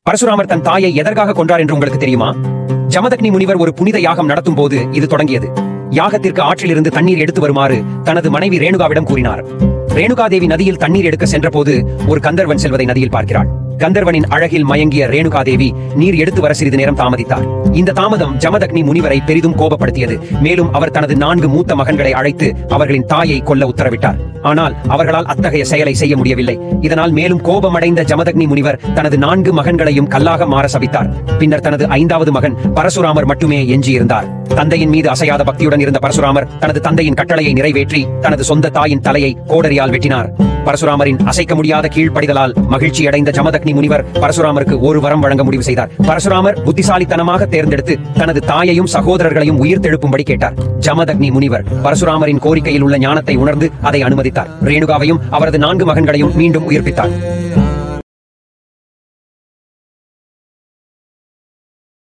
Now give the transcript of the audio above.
பரசுராமர் தன் தாயை எதற்காக கொன்றார் என்று உங்களுக்கு தெரியுமா? ஜமதக்னி முனிவர் ஒரு புனித யாகம் நடத்தும் போது இது தொடங்கியது. யாகத்திற்கு ஆற்றிலிருந்து தண்ணீர் எடுத்து வருமாறு தனது மனைவி ரேணுகாவிடம் கூறினார். ரேணுகாதேவி நதியில் தண்ணீர் எடுக்க சென்ற போது ஒரு கந்தர்வன் செல்வதை நதியில் பார்க்கிறாள். கந்தர்வனின் அழகில் மயங்கிய ரேணுகாதேவி நீர் எடுத்து வர சிறிது நேரம் தாமதித்தார். இந்த தாமதம் ஜமதக்னி முனிவரை பெரிதும் கோபப்படுத்தியது. மேலும் அவர் தனது 4 மூத்த மகன்களை அழைத்து அவர்களின் தாயை கொல்ல உத்தரவிட்டார். ஆனால் அவர்களால் அத்தகைய செயலை செய்ய முடியவில்லை. இதனால் மேலும் கோபமடைந்த ஜமதக்னி முனிவர் தனது 4 மகன்களையும் கல்லாக மாற சபித்தார். பின்னர் தனது 5வது மகன் பரசுராமர் மட்டுமே எஞ்சியிருந்தார். தந்தையின் மீது அசையாத பக்தியுடன் இருந்த பரசுராமர் தனது தந்தையின் கட்டளையை நிறைவேற்றி தனது சொந்த தாயின் தலையை கோடரியால் வெட்டினார். பரசுராமரின் அசைக்க முடியாத கீழ்ப்படிதலால் மகிழ்ச்சியடைந்த ஜமதக்னி முனிவர் பரசுராமருக்கு ஒரு வரம் வழங்க முடிவு செய்தார். பரசுராமர் புத்திசாலித்தனமாக தேர்ந்தெடுத்து தனது தாயையும் சகோதரர்களையும் உயிர் தெழுப்பும்படி கேட்டார். ஜமதக்னி முனிவர் பரசுராமரின் கோரிக்கையில் உள்ள ஞானத்தை உணர்ந்து அதை அனுமதித்தார். ரேணுகாவையும் அவரது 4 மகன்களையும் மீண்டும் உயிர்ப்பித்தார்.